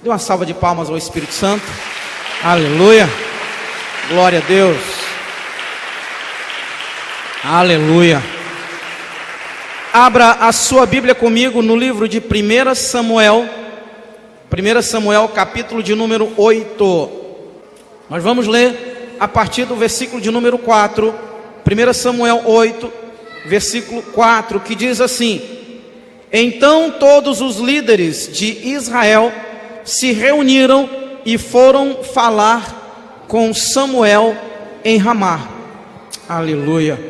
Dê uma salva de palmas ao Espírito Santo. Aleluia. Glória a Deus. Aleluia. Abra a sua Bíblia comigo no livro de 1 Samuel. 1 Samuel, capítulo de número 8. Nós vamos ler a partir do versículo de número 4. 1 Samuel 8, versículo 4, que diz assim: Então todos os líderes de Israel se reuniram e foram falar com Samuel em Ramá. Aleluia.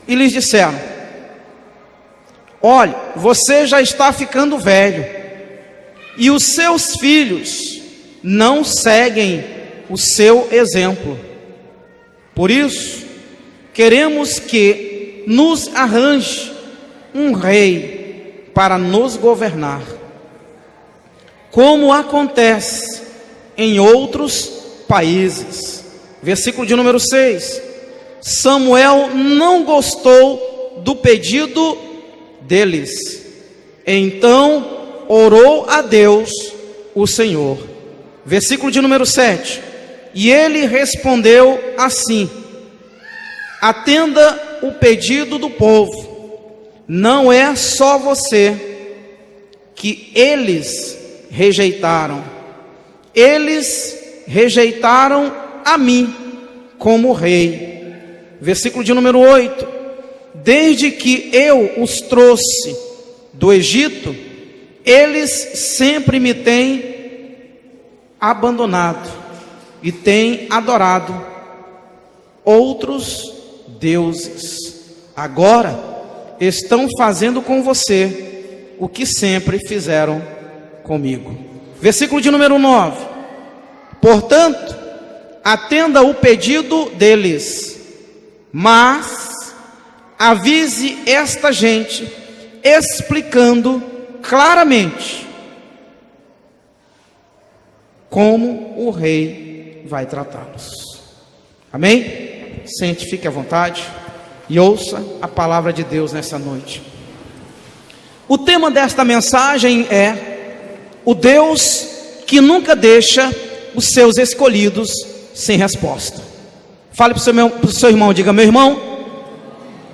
E lhes disseram: Olhe, você já está ficando velho, e os seus filhos não seguem o seu exemplo. Por isso, queremos que nos arranje um rei para nos governar, como acontece em outros países. Versículo de número 6. Samuel não gostou do pedido deles. Então orou a Deus, o Senhor. Versículo de número 7. E ele respondeu assim: Atenda o pedido do povo. Não é só você que eles rejeitaram. Eles rejeitaram a mim como rei. Versículo de número 8. Desde que eu os trouxe do Egito, eles sempre me têm abandonado e têm adorado outros deuses. Agora estão fazendo com você o que sempre fizeram comigo. Versículo de número 9. Portanto, atenda o pedido deles, mas avise esta gente, explicando claramente como o rei vai tratá-los. Amém? Sente, fique à vontade e ouça a palavra de Deus nessa noite. O tema desta mensagem é o Deus que nunca deixa os seus escolhidos sem resposta. Fale para o seu irmão, diga: meu irmão,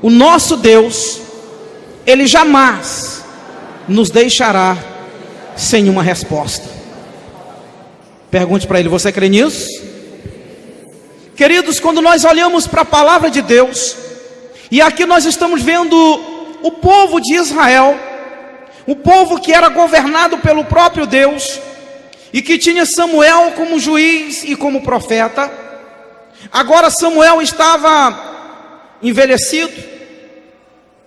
o nosso Deus, Ele jamais nos deixará sem uma resposta. Pergunte para ele: você crê nisso? Queridos, quando nós olhamos para a palavra de Deus, e aqui nós estamos vendo o povo de Israel, o povo que era governado pelo próprio Deus, e que tinha Samuel como juiz e como profeta. Agora Samuel estava envelhecido,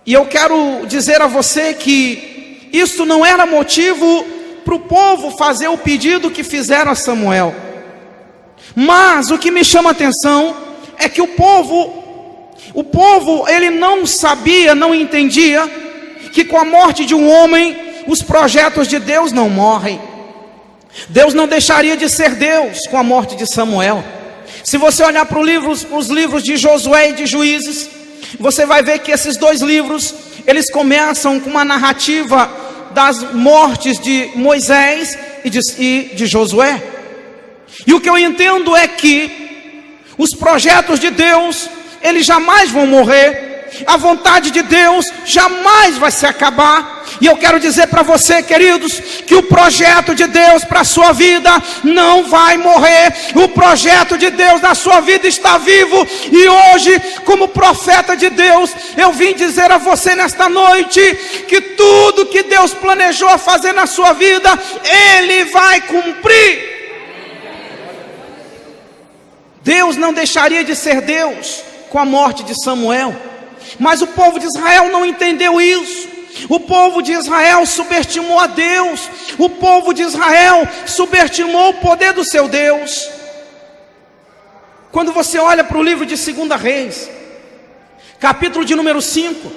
e eu quero dizer a você que isso não era motivo para o povo fazer o pedido que fizeram a Samuel. Mas o que me chama a atenção é que o povo ele não sabia, não entendia que com a morte de um homem os projetos de Deus não morrem. Deus não deixaria de ser Deus com a morte de Samuel. Se você olhar para os livros de Josué e de Juízes, você vai ver que esses dois livros, eles começam com uma narrativa das mortes de Moisés e de Josué. E o que eu entendo é que os projetos de Deus, eles jamais vão morrer. A vontade de Deus jamais vai se acabar. E eu quero dizer para você, queridos, que o projeto de Deus para a sua vida não vai morrer. O projeto de Deus na sua vida está vivo. E hoje, como profeta de Deus, eu vim dizer a você nesta noite que tudo que Deus planejou fazer na sua vida, Ele vai cumprir. Deus não deixaria de ser Deus com a morte de Samuel. Mas o povo de Israel não entendeu isso. O povo de Israel subestimou a Deus. O povo de Israel subestimou o poder do seu Deus. Quando você olha para o livro de 2 Reis, capítulo de número 5,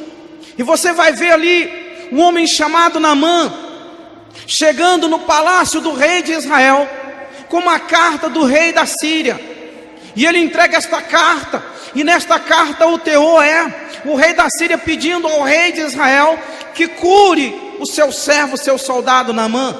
e você vai ver ali um homem chamado Naamã chegando no palácio do rei de Israel com uma carta do rei da Síria. E ele entrega esta carta, e nesta carta o teor é o rei da Síria pedindo ao rei de Israel que cure o seu servo, o seu soldado Naamã.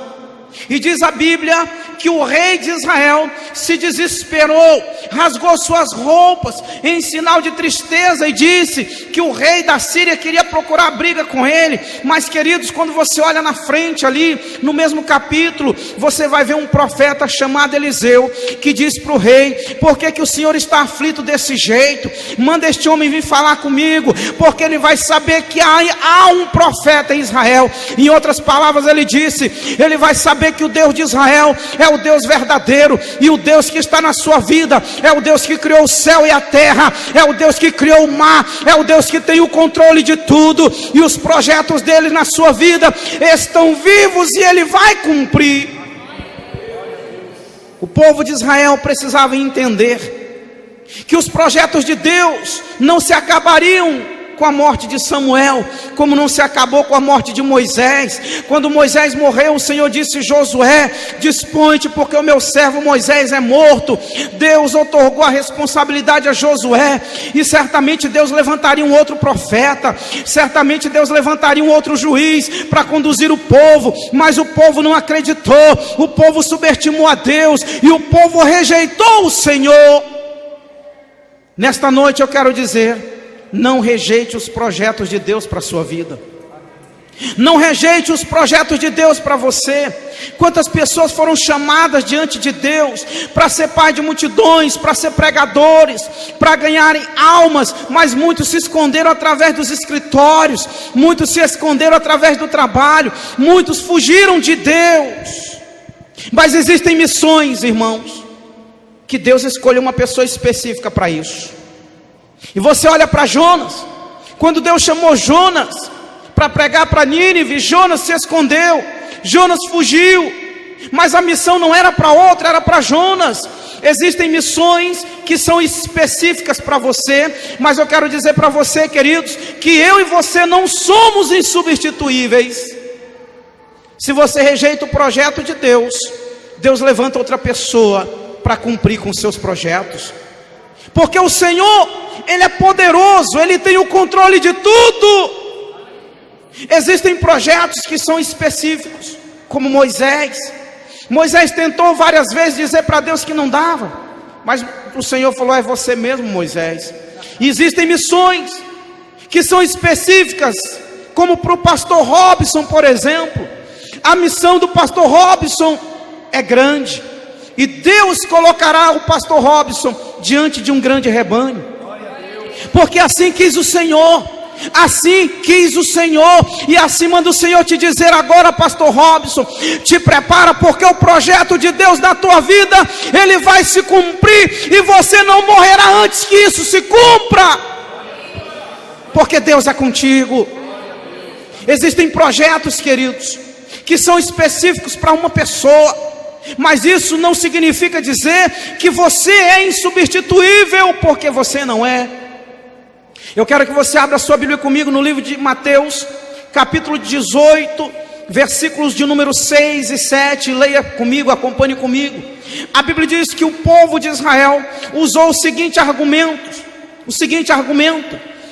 E diz a Bíblia que o rei de Israel se desesperou, rasgou suas roupas em sinal de tristeza e disse que o rei da Síria queria procurar briga com ele. Mas, queridos, quando você olha na frente ali, no mesmo capítulo, você vai ver um profeta chamado Eliseu, que diz para o rei: por que o Senhor está aflito desse jeito? Manda este homem vir falar comigo, porque ele vai saber que há um profeta em Israel. Em outras palavras, ele disse, ele vai saber que o Deus de Israel é o Deus verdadeiro, e o Deus que está na sua vida é o Deus que criou o céu e a terra, é o Deus que criou o mar, é o Deus que tem o controle de tudo, e os projetos dele na sua vida estão vivos e ele vai cumprir. O povo de Israel precisava entender que os projetos de Deus não se acabariam com a morte de Samuel, como não se acabou com a morte de Moisés. Quando Moisés morreu, o Senhor disse: Josué, dispõe-te, porque o meu servo Moisés é morto. Deus otorgou a responsabilidade a Josué, e certamente Deus levantaria um outro profeta, certamente Deus levantaria um outro juiz para conduzir o povo, mas o povo não acreditou, o povo subestimou a Deus, e o povo rejeitou o Senhor. Nesta noite eu quero dizer: não rejeite os projetos de Deus para a sua vida. Não rejeite os projetos de Deus para você. Quantas pessoas foram chamadas diante de Deus para ser pai de multidões, para ser pregadores, para ganharem almas, mas muitos se esconderam através dos escritórios, muitos se esconderam através do trabalho, muitos fugiram de Deus. Mas existem missões, irmãos, que Deus escolheu uma pessoa específica para isso. E você olha para Jonas, quando Deus chamou Jonas para pregar para Nínive, Jonas se escondeu, Jonas fugiu, mas a missão não era para outro, era para Jonas. Existem missões que são específicas para você, mas eu quero dizer para você, queridos, que eu e você não somos insubstituíveis. Se você rejeita o projeto de Deus, Deus levanta outra pessoa para cumprir com os seus projetos, porque o Senhor, Ele é poderoso, Ele tem o controle de tudo. Existem projetos que são específicos, como Moisés. Moisés tentou várias vezes dizer para Deus que não dava, mas o Senhor falou: é você mesmo, Moisés. E existem missões que são específicas, como para o pastor Robson, por exemplo. A missão do pastor Robson é grande, e Deus colocará o pastor Robson diante de um grande rebanho, porque assim quis o Senhor, assim quis o Senhor. E assim manda o Senhor te dizer agora: pastor Robson, te prepara, porque o projeto de Deus na tua vida, ele vai se cumprir, e você não morrerá antes que isso se cumpra, porque Deus é contigo. Existem projetos, queridos, que são específicos para uma pessoa, mas isso não significa dizer que você é insubstituível, porque você não é. Eu quero que você abra sua Bíblia comigo no livro de Mateus, capítulo 18, versículos de número 6 e 7, leia comigo, acompanhe comigo. A Bíblia diz que o povo de Israel usou o seguinte argumento: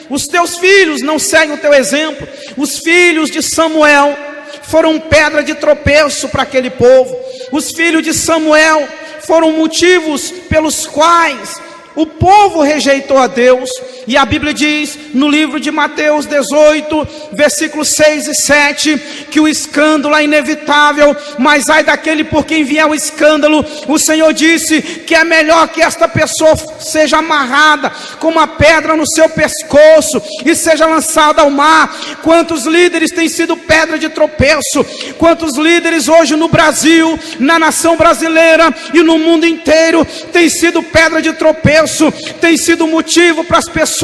os teus filhos não seguem o teu exemplo. Os filhos de Samuel foram pedra de tropeço para aquele povo. Os filhos de Samuel foram motivos pelos quais o povo rejeitou a Deus. E a Bíblia diz no livro de Mateus 18, versículos 6 e 7, que o escândalo é inevitável, mas ai daquele por quem vier o escândalo. O Senhor disse que é melhor que esta pessoa seja amarrada com uma pedra no seu pescoço e seja lançada ao mar. Quantos líderes têm sido pedra de tropeço? Quantos líderes hoje no Brasil, na nação brasileira e no mundo inteiro têm sido pedra de tropeço, têm sido motivo para as pessoas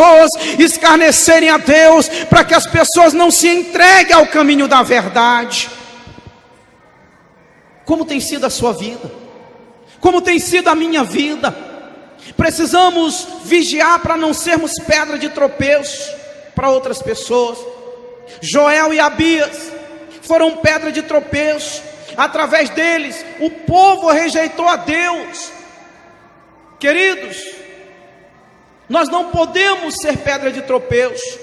escarnecerem a Deus, para que as pessoas não se entreguem ao caminho da verdade. Como tem sido a sua vida? Como tem sido a minha vida? Precisamos vigiar para não sermos pedra de tropeço para outras pessoas. Joel e Abias foram pedra de tropeço. Através deles o povo rejeitou a Deus. Queridos, nós não podemos ser pedra de tropeço,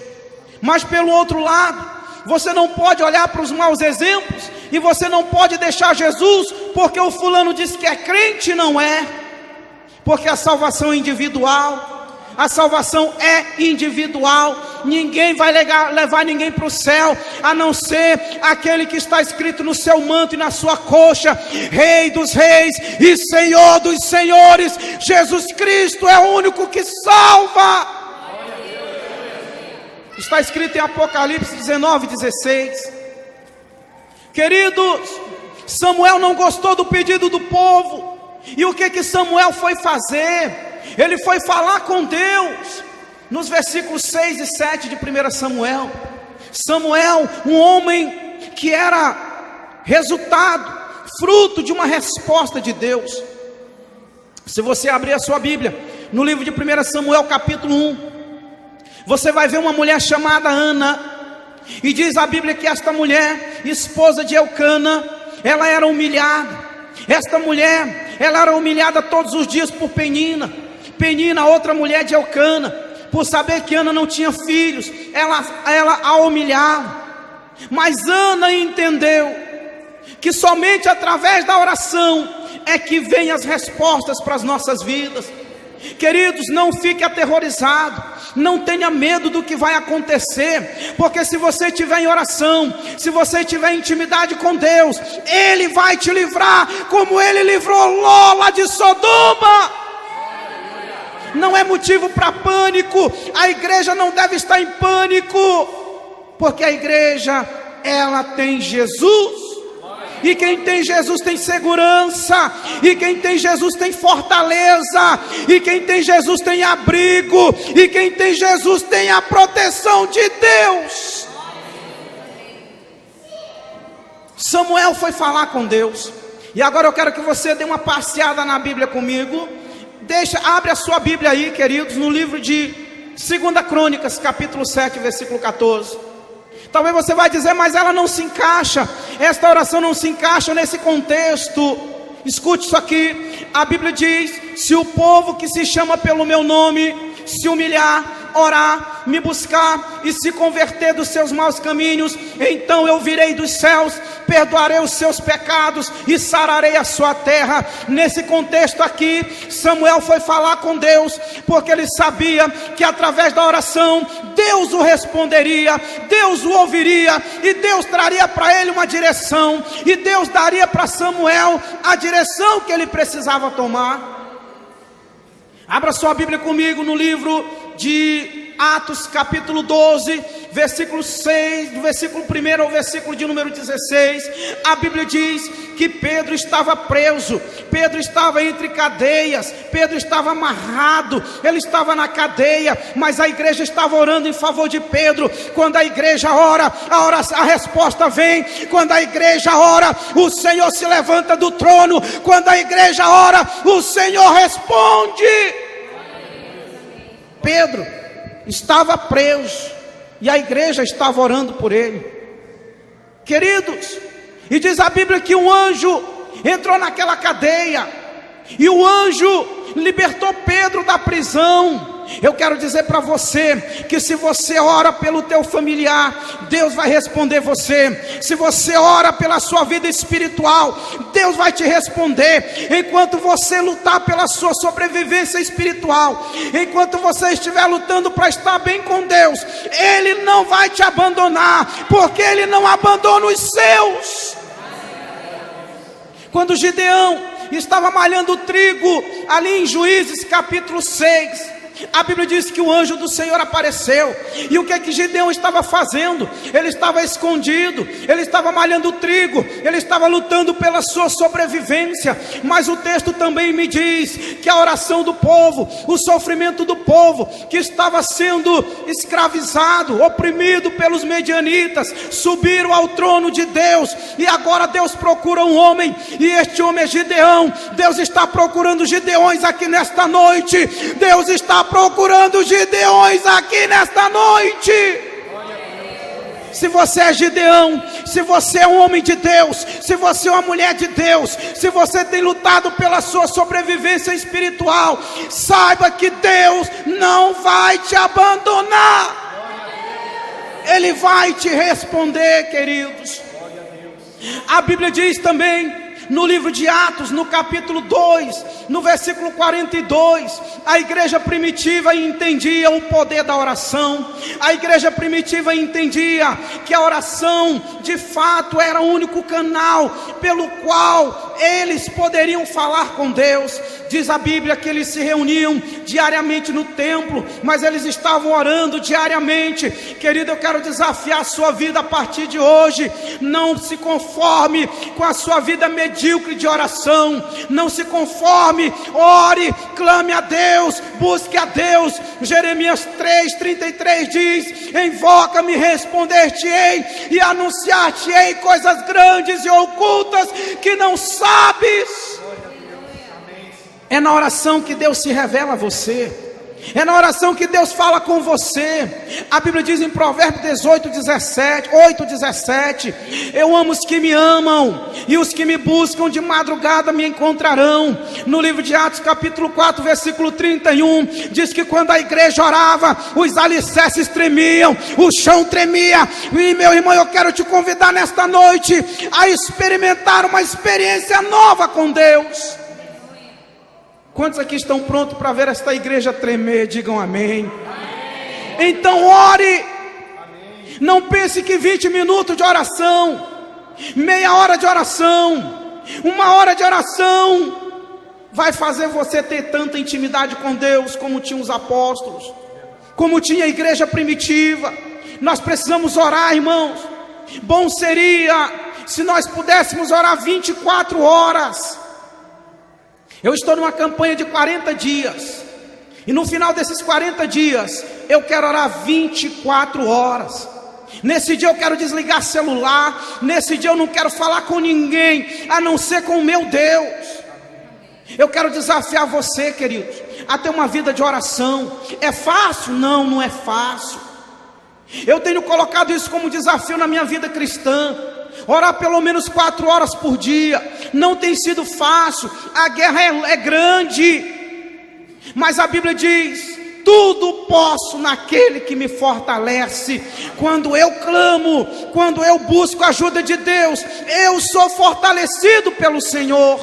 mas pelo outro lado, Você não pode olhar para os maus exemplos, e você não pode deixar Jesus, porque o fulano diz que é crente, não é. Porque a salvação é individual. A salvação é individual. Ninguém vai levar ninguém para o céu, a não ser aquele que está escrito no seu manto e na sua coxa: Rei dos reis e Senhor dos senhores. Jesus Cristo é o único que salva. Está escrito em Apocalipse 19:16. Queridos, Samuel não gostou do pedido do povo. E o que Samuel foi fazer? Ele foi falar com Deus. Nos versículos 6 e 7 de 1 Samuel. Samuel, um homem que era resultado, fruto de uma resposta de Deus. Se você abrir a sua Bíblia, no livro de 1 Samuel capítulo 1, você vai ver uma mulher chamada Ana. E diz a Bíblia que esta mulher, esposa de Elcana, ela era humilhada. Esta mulher, ela era humilhada todos os dias por Penina. Penina, outra mulher de Elcana, por saber que Ana não tinha filhos, ela a humilhava. Mas Ana entendeu que somente através da oração é que vem as respostas para as nossas vidas. Queridos, não fique aterrorizado, não tenha medo do que vai acontecer, porque se você estiver em oração, se você tiver intimidade com Deus, Ele vai te livrar, como Ele livrou Ló lá de Sodoma. Não é motivo para pânico. A igreja não deve estar em pânico, porque a igreja, ela tem Jesus. E quem tem Jesus tem segurança. E quem tem Jesus tem fortaleza. E quem tem Jesus tem abrigo. E quem tem Jesus tem a proteção de Deus. Samuel foi falar com Deus. E agora eu quero que você dê uma passeada na Bíblia comigo. Abre a sua Bíblia aí, queridos, no livro de 2 Crônicas, capítulo 7, versículo 14. Talvez você vai dizer, mas ela não se encaixa, esta oração não se encaixa nesse contexto. Escute isso aqui, a Bíblia diz: se o povo que se chama pelo meu nome se humilhar, orar, me buscar e se converter dos seus maus caminhos, então eu virei dos céus, perdoarei os seus pecados e sararei a sua terra. Nesse contexto aqui, Samuel foi falar com Deus, porque ele sabia que através da oração Deus o responderia, Deus o ouviria, e Deus traria para ele uma direção, e Deus daria para Samuel a direção que ele precisava tomar. Abra sua Bíblia comigo no livro de Atos capítulo 12, versículo 6, do versículo 1 ao versículo de número 16, a Bíblia diz que Pedro estava preso, Pedro estava entre cadeias, Pedro estava amarrado, ele estava na cadeia, mas a igreja estava orando em favor de Pedro. Quando a igreja ora, a resposta vem. Quando a igreja ora, o Senhor se levanta do trono. Quando a igreja ora, o Senhor responde. Pedro estava preso e a igreja estava orando por ele, queridos, e diz a Bíblia que um anjo entrou naquela cadeia, e o anjo libertou Pedro da prisão. Eu quero dizer para você que se você ora pelo teu familiar, Deus vai responder você. Se você ora pela sua vida espiritual, Deus vai te responder. Enquanto você lutar pela sua sobrevivência espiritual, enquanto você estiver lutando para estar bem com Deus, Ele não vai te abandonar, porque Ele não abandona os seus. Quando Gideão estava malhando o trigo ali em Juízes capítulo 6, a Bíblia diz que o anjo do Senhor apareceu. E o que Gideão estava fazendo? Ele estava escondido, ele estava malhando o trigo, ele estava lutando pela sua sobrevivência. Mas o texto também me diz que a oração do povo, o sofrimento do povo que estava sendo escravizado, oprimido pelos medianitas, subiram ao trono de Deus. E agora Deus procura um homem, e este homem é Gideão. Deus está procurando Gideões aqui nesta noite. Deus está procurando Gideões aqui nesta noite. Se você é Gideão, se você é um homem de Deus, se você é uma mulher de Deus, se você tem lutado pela sua sobrevivência espiritual, saiba que Deus não vai te abandonar. Ele vai te responder, queridos. A Bíblia diz também, no livro de Atos, no capítulo 2, no versículo 42, a igreja primitiva entendia o poder da oração. A igreja primitiva entendia que a oração, de fato, era o único canal pelo qual eles poderiam falar com Deus. Diz a Bíblia que eles se reuniam diariamente no templo, mas eles estavam orando diariamente. Querido, eu quero desafiar a sua vida a partir de hoje. Não se conforme com a sua vida medíocre de oração. Não se conforme, ore, clame a Deus, busque a Deus. Jeremias 3:33 diz: invoca-me, responder-te-ei e anunciar-te-ei coisas grandes e ocultas que não sabes. É na oração que Deus se revela a você. É na oração que Deus fala com você. A Bíblia diz em Provérbios 8:17: eu amo os que me amam, e os que me buscam de madrugada me encontrarão. No livro de Atos capítulo 4 versículo 31, diz que quando a igreja orava, os alicerces tremiam, o chão tremia. E meu irmão, eu quero te convidar nesta noite a experimentar uma experiência nova com Deus. Quantos aqui estão prontos para ver esta igreja tremer? Digam amém. Então ore. Não pense que 20 minutos de oração, meia hora de oração, 1 hora de oração vai fazer você ter tanta intimidade com Deus como tinham os apóstolos, como tinha a igreja primitiva. Nós precisamos orar, irmãos. Bom seria se nós pudéssemos orar 24 horas. Eu estou numa campanha de 40 dias, e no final desses 40 dias, eu quero orar 24 horas. Nesse dia eu quero desligar celular. Nesse dia eu não quero falar com ninguém, a não ser com o meu Deus. Eu quero desafiar você, queridos, a ter uma vida de oração. É fácil? Não, não é fácil. Eu tenho colocado isso como desafio na minha vida cristã. Orar pelo menos 4 horas por dia. Não tem sido fácil. A guerra é grande. Mas a Bíblia diz: tudo posso naquele que me fortalece. Quando eu clamo, quando eu busco a ajuda de Deus, eu sou fortalecido pelo Senhor.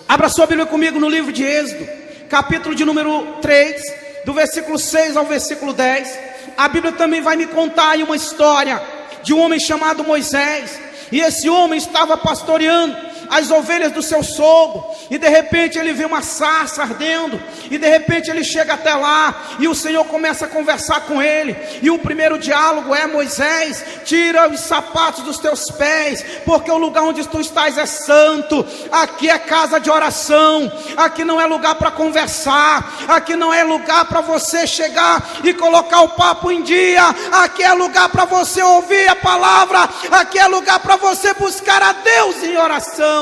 Abra sua Bíblia comigo no livro de Êxodo, capítulo de número 3, do versículo 6 ao versículo 10. A Bíblia também vai me contar aí uma história de um homem chamado Moisés. E esse homem estava pastoreando as ovelhas do seu sogro, e de repente ele vê uma sarça ardendo, e de repente ele chega até lá, e o Senhor começa a conversar com ele, e o primeiro diálogo é: Moisés, tira os sapatos dos teus pés, porque o lugar onde tu estás é santo. Aqui é casa de oração, aqui não é lugar para conversar, aqui não é lugar para você chegar e colocar o papo em dia, aqui é lugar para você ouvir a palavra, aqui é lugar para você buscar a Deus em oração.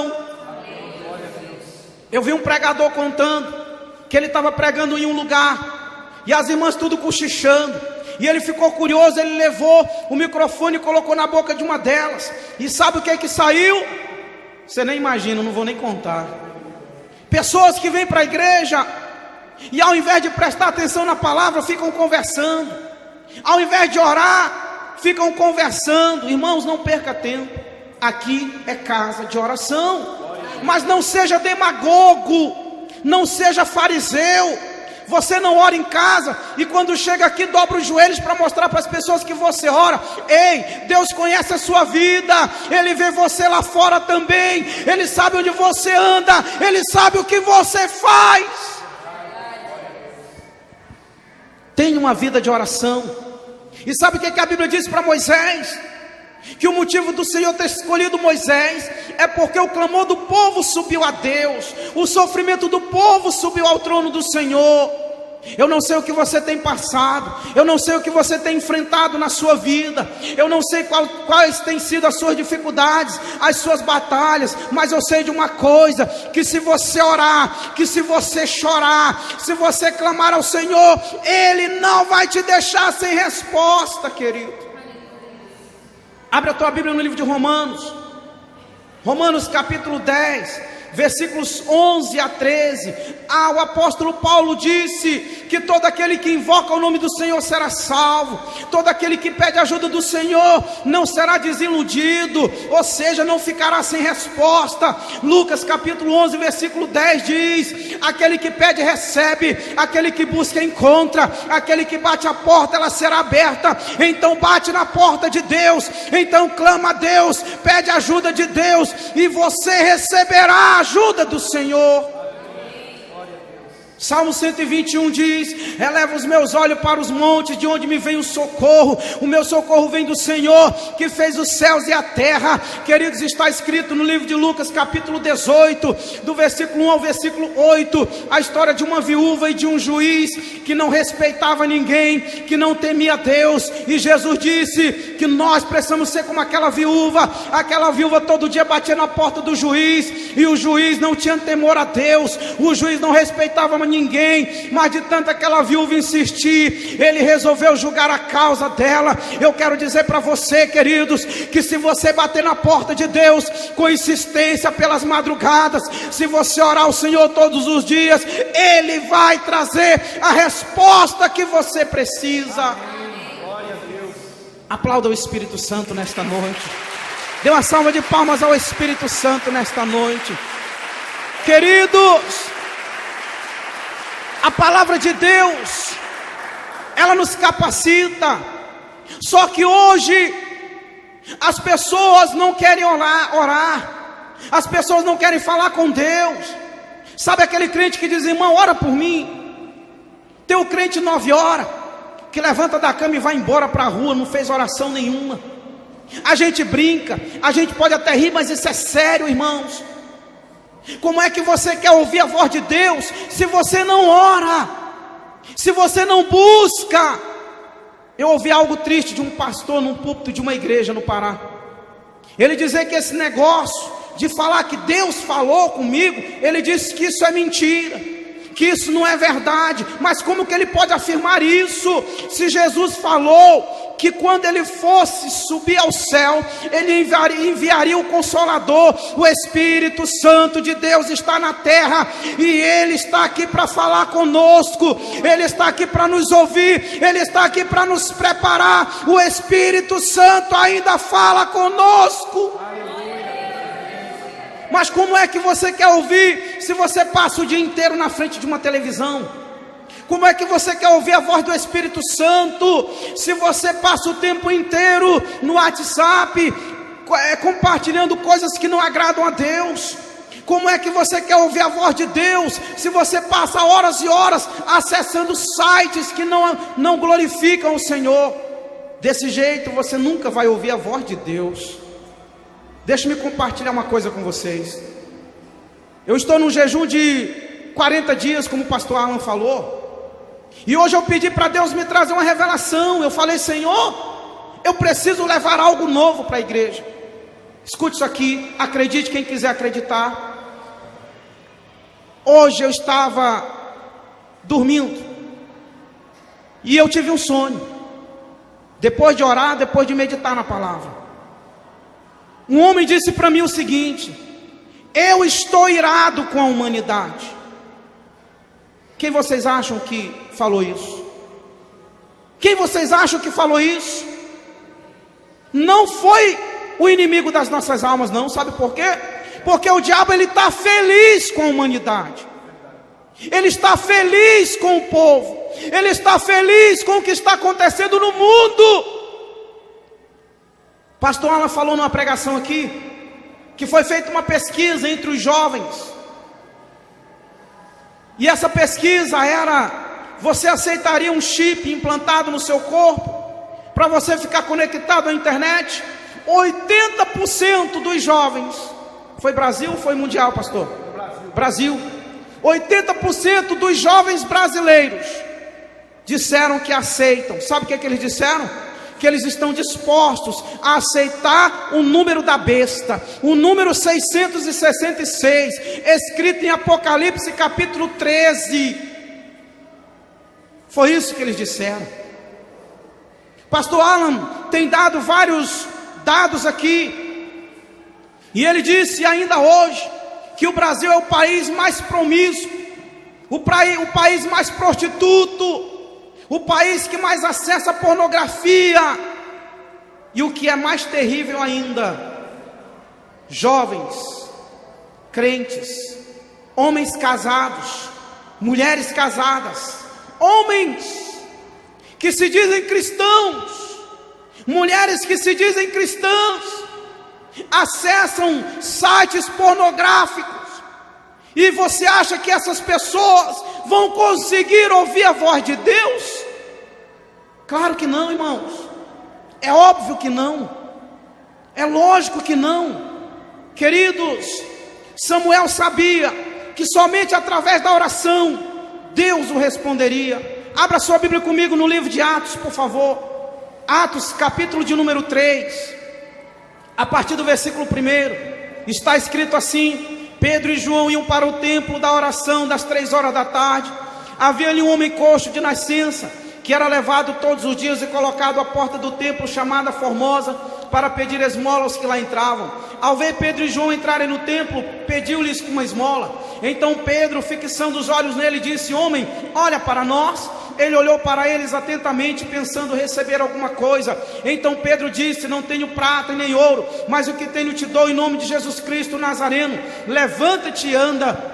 Eu vi um pregador contando que ele estava pregando em um lugar, e as irmãs tudo cochichando, e ele ficou curioso. Ele levou o microfone e colocou na boca de uma delas, e sabe o que é que saiu? Você nem imagina, não vou nem contar. Pessoas que vêm para a igreja e ao invés de prestar atenção na palavra, ficam conversando. Ao invés de orar, ficam conversando. Irmãos, não perca tempo. Aqui é casa de oração. Mas não seja demagogo, não seja fariseu. Você não ora em casa e quando chega aqui dobra os joelhos para mostrar para as pessoas que você ora. Ei, Deus conhece a sua vida, Ele vê você lá fora também, Ele sabe onde você anda, Ele sabe o que você faz. Tenha uma vida de oração. E sabe o que a Bíblia diz para Moisés? Que o motivo do Senhor ter escolhido Moisés é porque o clamor do povo subiu a Deus, o sofrimento do povo subiu ao trono do Senhor. Eu não sei o que você tem passado, eu não sei o que você tem enfrentado na sua vida, eu não sei quais têm sido as suas dificuldades, as suas batalhas, mas eu sei de uma coisa: que se você orar, que se você chorar, se você clamar ao Senhor, Ele não vai te deixar sem resposta, querido. Abre a tua Bíblia no livro de Romanos, Romanos capítulo 10, versículos 11 a 13, o apóstolo Paulo disse que todo aquele que invoca o nome do Senhor será salvo, todo aquele que pede ajuda do Senhor não será desiludido, ou seja, não ficará sem resposta. Lucas capítulo 11, versículo 10 diz: aquele que pede recebe, aquele que busca encontra, aquele que bate a porta ela será aberta. Então bate na porta de Deus, então clama a Deus, pede ajuda de Deus, e você receberá a ajuda do Senhor. Salmo 121 diz: eleva os meus olhos para os montes, de onde me vem o socorro. O meu socorro vem do Senhor, que fez os céus e a terra. Queridos, está escrito no livro de Lucas capítulo 18, do versículo 1 ao versículo 8, a história de uma viúva e de um juiz que não respeitava ninguém, que não temia Deus. E Jesus disse que nós precisamos ser como aquela viúva todo dia batia na porta do juiz, e o juiz não tinha temor a Deus, o juiz não respeitava ninguém, mas de tanto aquela viúva insistir, ele resolveu julgar a causa dela. Eu quero dizer para você, queridos, que se você bater na porta de Deus com insistência pelas madrugadas, se você orar ao Senhor todos os dias, Ele vai trazer a resposta que você precisa. Aplauda o Espírito Santo nesta noite. Dê uma salva de palmas ao Espírito Santo nesta noite. Queridos, a palavra de Deus, ela nos capacita. Só que hoje as pessoas não querem orar. As pessoas não querem falar com Deus. Sabe aquele crente que diz: irmão, ora por mim. Tem o crente 9 horas, que levanta da cama e vai embora para a rua, não fez oração nenhuma. A gente brinca, a gente pode até rir, mas isso é sério, irmãos. Como é que você quer ouvir a voz de Deus se você não ora, se você não busca? Eu ouvi algo triste de um pastor num púlpito de uma igreja no Pará. Ele dizia que esse negócio de falar que Deus falou comigo, ele disse que isso é mentira, que isso não é verdade. Mas como que ele pode afirmar isso, se Jesus falou que quando ele fosse subir ao céu, ele enviaria o Consolador? O Espírito Santo de Deus está na terra, e Ele está aqui para falar conosco, Ele está aqui para nos ouvir, Ele está aqui para nos preparar. O Espírito Santo ainda fala conosco. Mas como é que você quer ouvir se você passa o dia inteiro na frente de uma televisão? Como é que você quer ouvir a voz do Espírito Santo se você passa o tempo inteiro no WhatsApp compartilhando coisas que não agradam a Deus? Como é que você quer ouvir a voz de Deus se você passa horas e horas acessando sites que não glorificam o Senhor? Desse jeito você nunca vai ouvir a voz de Deus. Deixa-me compartilhar uma coisa com vocês. Eu estou num jejum de 40 dias, como o pastor Alan falou. E hoje eu pedi para Deus me trazer uma revelação. Eu falei: Senhor, eu preciso levar algo novo para a igreja. Escute isso aqui, acredite quem quiser acreditar. Hoje eu estava dormindo e eu tive um sonho. Depois de orar, depois de meditar na palavra, um homem disse para mim o seguinte: eu estou irado com a humanidade. Quem vocês acham que falou isso? Quem vocês acham que falou isso? Não foi o inimigo das nossas almas, não. Sabe por quê? Porque o diabo, ele está feliz com a humanidade. Ele está feliz com o povo. Ele está feliz com o que está acontecendo no mundo. Pastor Alan falou numa pregação aqui que foi feita uma pesquisa entre os jovens. E essa pesquisa era: você aceitaria um chip implantado no seu corpo para você ficar conectado à internet? 80% dos jovens, foi Brasil ou foi mundial, pastor? Brasil. 80% dos jovens brasileiros disseram que aceitam. Sabe o que eles disseram? Que eles estão dispostos a aceitar o número da besta, o número 666, escrito em Apocalipse capítulo 13. Foi isso que eles disseram. Pastor Alan tem dado vários dados aqui, e ele disse ainda hoje que o Brasil é o país mais promíscuo, o país mais prostituto, o país que mais acessa a pornografia, e o que é mais terrível ainda, jovens, crentes, homens casados, mulheres casadas, homens que se dizem cristãos, mulheres que se dizem cristãs, acessam sites pornográficos, e você acha que essas pessoas vão conseguir ouvir a voz de Deus? Claro que não, irmãos. É óbvio que não. É lógico que não. Queridos, Samuel sabia que somente através da oração Deus o responderia. Abra sua Bíblia comigo no livro de Atos, por favor. Atos, capítulo de número 3, a partir do versículo 1, está escrito assim: Pedro e João iam para o templo da oração das 3 horas da tarde. Havia ali um homem coxo de nascença, que era levado todos os dias e colocado à porta do templo chamada Formosa, para pedir esmola aos que lá entravam. Ao ver Pedro e João entrarem no templo, pediu-lhes uma esmola. Então Pedro, fixando os olhos nele, disse: homem, olha para nós. Ele olhou para eles atentamente, pensando receber alguma coisa. Então Pedro disse: não tenho prata nem ouro, mas o que tenho te dou, em nome de Jesus Cristo Nazareno. Levanta-te e anda.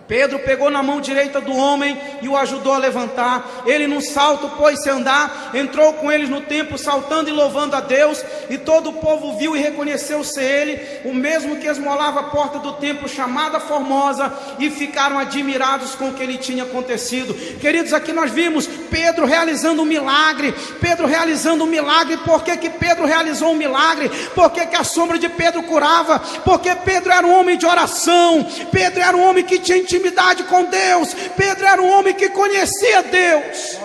Pedro pegou na mão direita do homem e o ajudou a levantar. Ele num salto pôs-se a andar, entrou com eles no templo, saltando e louvando a Deus. E todo o povo viu e reconheceu ser ele, o mesmo que esmolava a porta do templo chamada Formosa, e ficaram admirados com o que lhe tinha acontecido. Queridos, aqui nós vimos Pedro realizando um milagre. Pedro realizando um milagre. Por que Pedro realizou um milagre? Por que a sombra de Pedro curava? Porque Pedro era um homem de oração. Pedro era um homem que tinha intimidade com Deus. Pedro era um homem que conhecia Deus.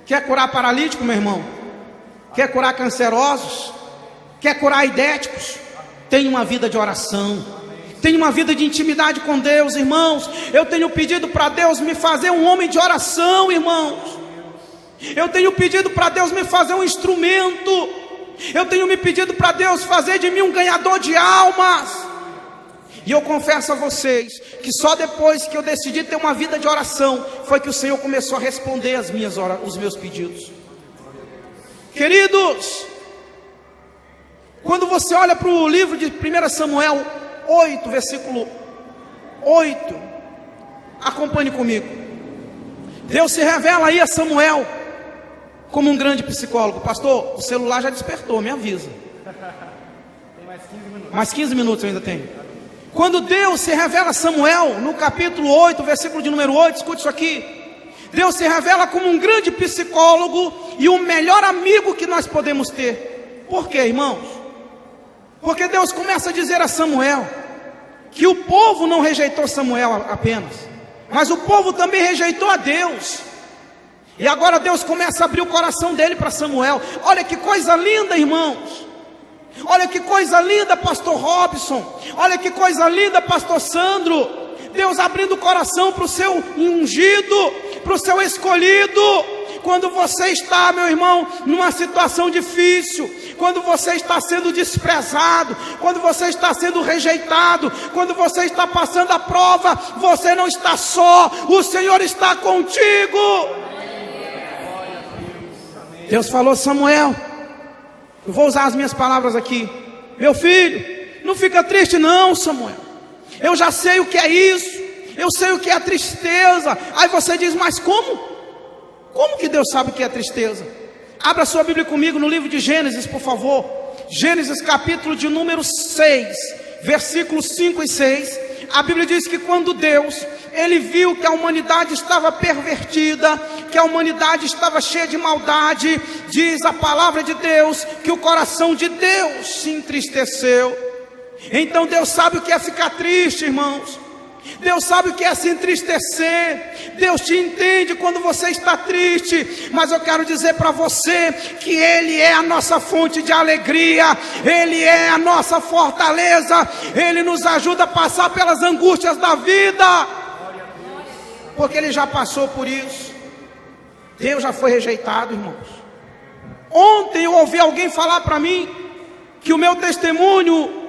Quer curar paralítico, meu irmão? Quer curar cancerosos? Quer curar idéticos? Tenha uma vida de oração, tenha uma vida de intimidade com Deus, irmãos. Eu tenho pedido para Deus me fazer um homem de oração, irmãos. Eu tenho pedido para Deus me fazer um instrumento. Eu tenho me pedido para Deus fazer de mim um ganhador de almas. E eu confesso a vocês que só depois que eu decidi ter uma vida de oração foi que o Senhor começou a responder os meus pedidos. Queridos, quando você olha para o livro de 1 Samuel 8, versículo 8, acompanhe comigo. Deus se revela aí a Samuel como um grande psicólogo. Pastor, o celular já despertou, me avisa. Tem mais 15 minutos eu ainda tenho. Quando Deus se revela a Samuel, no capítulo 8, versículo de número 8, escute isso aqui. Deus se revela como um grande psicólogo e o melhor amigo que nós podemos ter. Por quê, irmãos? Porque Deus começa a dizer a Samuel que o povo não rejeitou Samuel apenas, mas o povo também rejeitou a Deus. E agora Deus começa a abrir o coração dele para Samuel. Olha que coisa linda, irmãos. Olha que coisa linda, pastor Robson. Olha que coisa linda, pastor Sandro. Deus abrindo o coração para o seu ungido, para o seu escolhido. Quando você está, meu irmão, numa situação difícil, quando você está sendo desprezado, quando você está sendo rejeitado, quando você está passando a prova, você não está só, o Senhor está contigo. Deus falou: Samuel, eu vou usar as minhas palavras aqui. Meu filho, não fica triste não, Samuel. Eu já sei o que é isso. Eu sei o que é a tristeza. Aí você diz: mas como? Como que Deus sabe o que é tristeza? Abra sua Bíblia comigo no livro de Gênesis, por favor. Gênesis capítulo de número 6, versículos 5 e 6. A Bíblia diz que quando Deus, Ele viu que a humanidade estava pervertida, que a humanidade estava cheia de maldade, diz a palavra de Deus, que o coração de Deus se entristeceu. Então Deus sabe o que é ficar triste, irmãos. Deus sabe o que é se entristecer. Deus te entende quando você está triste. Mas eu quero dizer para você que Ele é a nossa fonte de alegria, Ele é a nossa fortaleza, Ele nos ajuda a passar pelas angústias da vida, porque Ele já passou por isso. Deus já foi rejeitado, irmãos. Ontem eu ouvi alguém falar para mim que o meu testemunho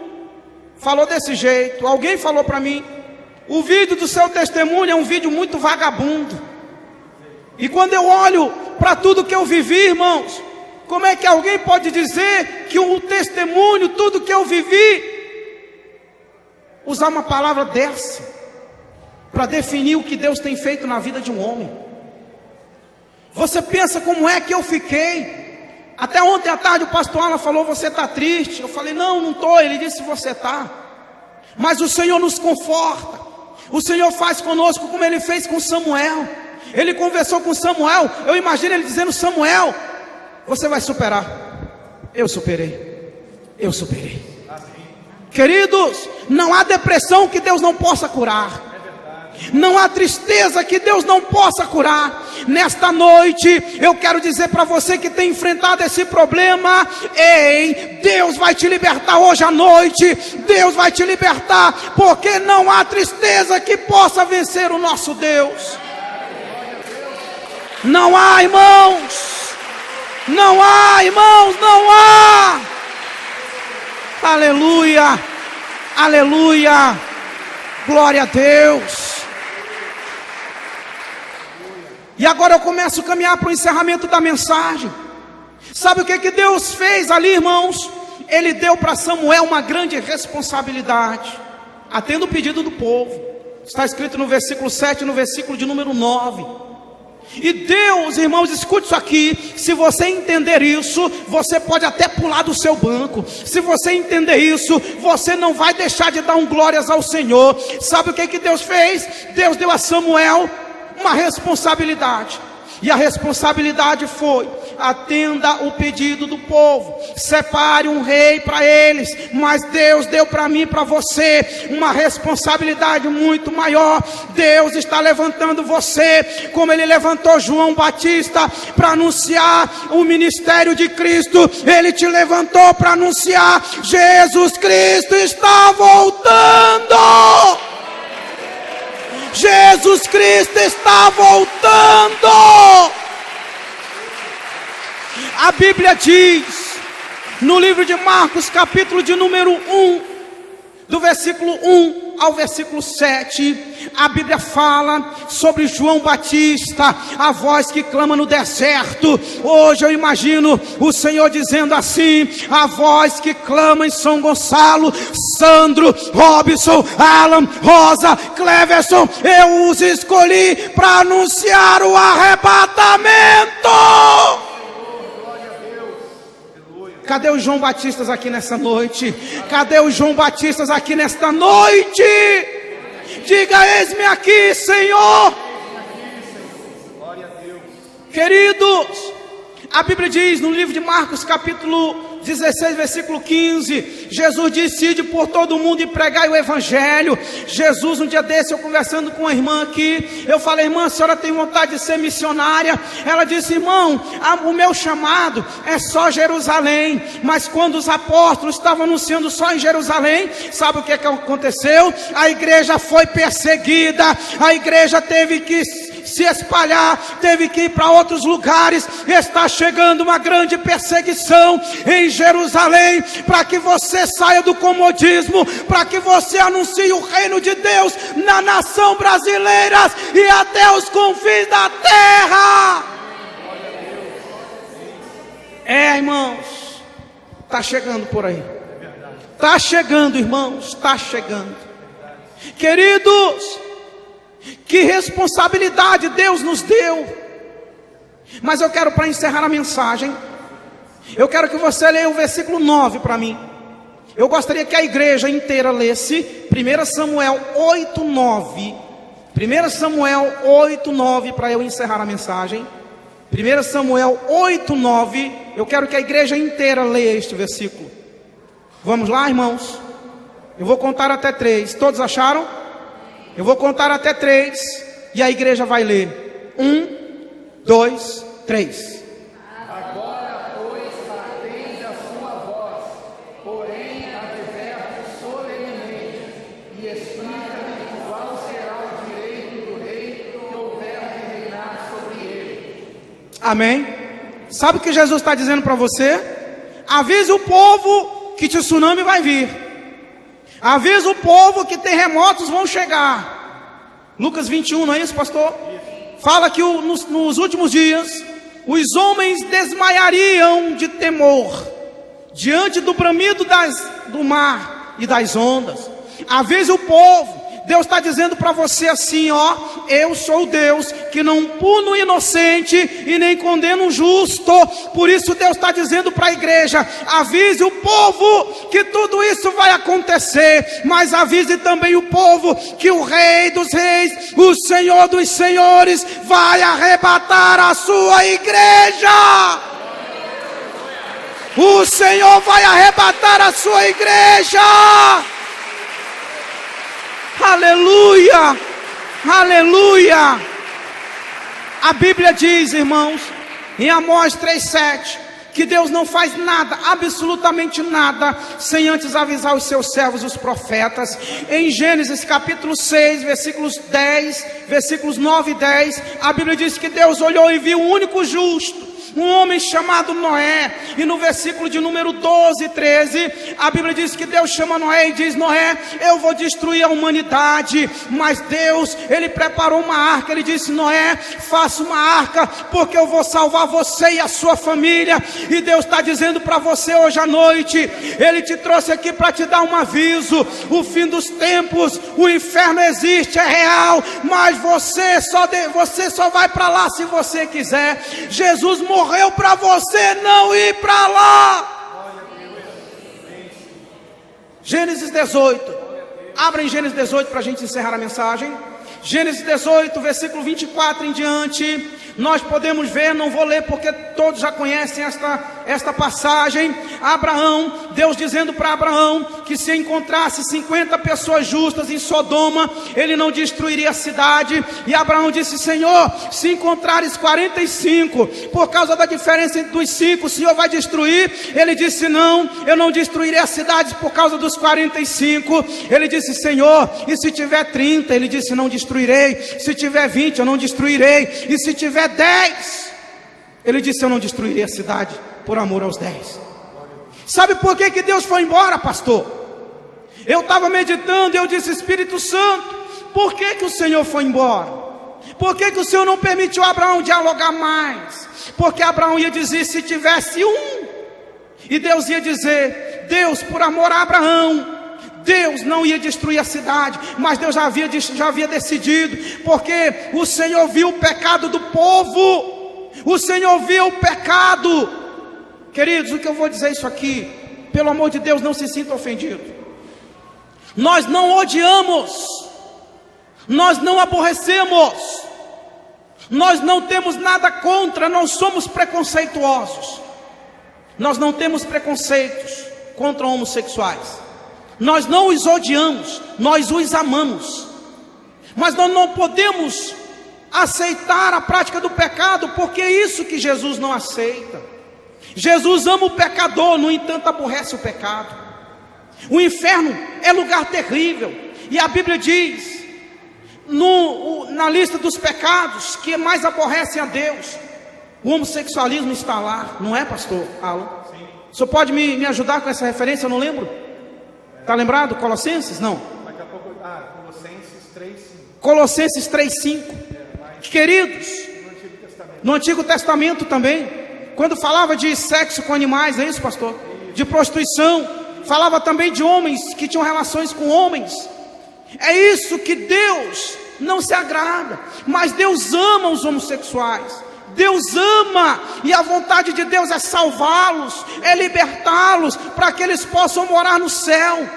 falou desse jeito. Alguém falou para mim: o vídeo do seu testemunho é um vídeo muito vagabundo. E quando eu olho para tudo que eu vivi, irmãos, como é que alguém pode dizer que o testemunho, tudo que eu vivi, usar uma palavra dessa para definir o que Deus tem feito na vida de um homem? Você pensa como é que eu fiquei? Até ontem à tarde o pastor Alan falou: você está triste? Eu falei: não estou. Ele disse: você está. Mas o Senhor nos conforta. O Senhor faz conosco como Ele fez com Samuel. Ele conversou com Samuel. Eu imagino Ele dizendo: Samuel, você vai superar. Eu superei. Eu superei. Queridos, não há depressão que Deus não possa curar. Não há tristeza que Deus não possa curar. Nesta noite eu quero dizer para você que tem enfrentado esse problema: ei, Deus vai te libertar hoje à noite. Deus vai te libertar, porque não há tristeza que possa vencer o nosso Deus. Não há, irmãos. Não há, irmãos, não há. Aleluia, aleluia, glória a Deus. E agora eu começo a caminhar para o encerramento da mensagem. Sabe o que Deus fez ali, irmãos? Ele deu para Samuel uma grande responsabilidade, atendo o pedido do povo. Está escrito no versículo 7, no versículo de número 9. E Deus, irmãos, escute isso aqui. Se você entender isso, você pode até pular do seu banco. Se você entender isso, você não vai deixar de dar glórias ao Senhor. Sabe o que Deus fez? Deus deu a Samuel uma responsabilidade. E a responsabilidade foi: atenda o pedido do povo, separe um rei para eles. Mas Deus deu para mim e para você uma responsabilidade muito maior. Deus está levantando você, como Ele levantou João Batista para anunciar o ministério de Cristo. Ele te levantou para anunciar: Jesus Cristo está voltando. Jesus Cristo está voltando. A Bíblia diz, no livro de Marcos, capítulo de número 1, do versículo 1 ao versículo 7, a Bíblia fala sobre João Batista, a voz que clama no deserto. Hoje eu imagino o Senhor dizendo assim: a voz que clama em São Gonçalo, Sandro, Robson, Alan, Rosa, Cleverson, eu os escolhi para anunciar o arrebatamento. Cadê os João Batistas aqui nessa noite? Cadê os João Batistas aqui nesta noite? Diga: eis-me aqui, Senhor. Queridos, a Bíblia diz no livro de Marcos, capítulo 16, versículo 15, Jesus disse: ide por todo o mundo e pregai o evangelho. Jesus, um dia desse, eu conversando com uma irmã aqui, eu falei: irmã, a senhora tem vontade de ser missionária? Ela disse: irmão, o meu chamado é só Jerusalém. Mas quando os apóstolos estavam anunciando só em Jerusalém, sabe o que aconteceu? A igreja foi perseguida, a igreja teve que se espalhar, teve que ir para outros lugares. Está chegando uma grande perseguição em Jerusalém, para que você saia do comodismo, para que você anuncie o reino de Deus na nação brasileira e até os confins da terra. Irmãos, está chegando por aí. Está chegando, irmãos, está chegando. Queridos, que responsabilidade Deus nos deu. Mas eu quero, para encerrar a mensagem, eu quero que você leia o versículo 9 para mim. Eu gostaria que a igreja inteira lesse 1 Samuel 8:9. 1 Samuel 8:9, para eu encerrar a mensagem. 1 Samuel 8:9. Eu quero que a igreja inteira leia este versículo. Vamos lá, irmãos? Eu vou contar até 3. Todos acharam? Eu vou contar até 3 e a igreja vai ler. 1, 2, 3. Agora, pois, atende a sua voz, porém adverte solenemente e explica-lhe qual será o direito do rei que houver de reinar sobre ele. Amém? Sabe o que Jesus está dizendo para você? Avise o povo que tsunami vai vir. Avisa o povo que terremotos vão chegar. Lucas 21, não é isso, pastor? Fala que nos últimos dias os homens desmaiariam de temor diante do bramido do mar e das ondas. Avise o povo. Deus está dizendo para você assim, ó: eu sou o Deus que não puno o inocente e nem condeno o justo. Por isso Deus está dizendo para a igreja: avise o povo que tudo isso vai acontecer, mas avise também o povo que o Rei dos Reis, o Senhor dos Senhores, vai arrebatar a sua igreja. O Senhor vai arrebatar a sua igreja. Aleluia, aleluia. A Bíblia diz, irmãos, em Amós 3:7, que Deus não faz nada, absolutamente nada, sem antes avisar os seus servos, os profetas. Em Gênesis capítulo 6, versículos 9 e 10, a Bíblia diz que Deus olhou e viu um único justo, um homem chamado Noé. E no versículo de número 12 e 13, a Bíblia diz que Deus chama Noé e diz: Noé, eu vou destruir a humanidade. Mas Deus, Ele preparou uma arca. Ele disse: Noé, faça uma arca, porque eu vou salvar você e a sua família. E Deus está dizendo para você hoje à noite, Ele te trouxe aqui para te dar um aviso: o fim dos tempos, o inferno existe, é real, mas você só vai para lá se você quiser. Jesus morreu para você não ir para lá. Gênesis 18. Abra em Gênesis 18 para a gente encerrar a mensagem. Gênesis 18, versículo 24 em diante. Nós podemos ver, não vou ler porque todos já conhecem esta passagem. Abraão, Deus dizendo para Abraão que se encontrasse 50 pessoas justas em Sodoma, ele não destruiria a cidade. E Abraão disse: Senhor, se encontrares 45, por causa da diferença entre os 5, o Senhor vai destruir? Ele disse: não, eu não destruirei a cidade por causa dos 45. Ele disse: Senhor, e se tiver 30? Ele disse: não destruirei. Se tiver 20, eu não destruirei. E se tiver 10, ele disse: eu não destruirei a cidade por amor aos 10. Sabe por que Deus foi embora, pastor? Eu estava meditando e eu disse: Espírito Santo, por que o Senhor foi embora? Por que o Senhor não permitiu Abraão dialogar mais? Porque Abraão ia dizer: se tivesse um. E Deus ia dizer: Deus, por amor a Abraão, Deus não ia destruir a cidade, mas Deus já havia decidido, porque o Senhor viu o pecado do povo. O Senhor viu o pecado. Queridos, o que eu vou dizer isso aqui, pelo amor de Deus, não se sinta ofendido. Nós não odiamos, nós não aborrecemos, nós não temos nada contra, não somos preconceituosos. Nós não temos preconceitos contra homossexuais. Nós não os odiamos, nós os amamos. Mas nós não podemos aceitar a prática do pecado, porque é isso que Jesus não aceita. Jesus ama o pecador, no entanto aborrece o pecado. O inferno é lugar terrível. E a Bíblia diz, na lista dos pecados que mais aborrecem a Deus, o homossexualismo está lá, não é, pastor? Alô? Sim. O senhor pode me ajudar com essa referência? Eu não lembro. Está lembrado? Colossenses? Não. Daqui a pouco, Colossenses 3:5. Colossenses 3:5. Queridos, no Antigo Testamento também, quando falava de sexo com animais, é isso, pastor? De prostituição, falava também de homens que tinham relações com homens. É isso que Deus não se agrada. Mas Deus ama os homossexuais. Deus ama, e a vontade de Deus é salvá-los, é libertá-los, para que eles possam morar no céu.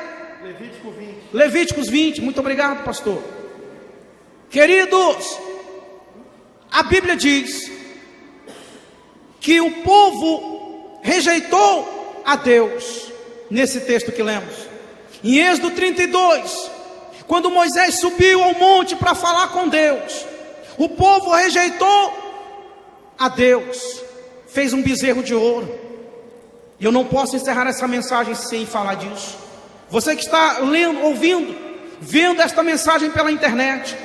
Levíticos 20, muito obrigado, pastor. Queridos, a Bíblia diz que o povo rejeitou a Deus, nesse texto que lemos. Em Êxodo 32, quando Moisés subiu ao monte para falar com Deus, o povo rejeitou a Deus, fez um bezerro de ouro. E eu não posso encerrar essa mensagem sem falar disso. Você que está lendo, ouvindo, vendo esta mensagem pela internet,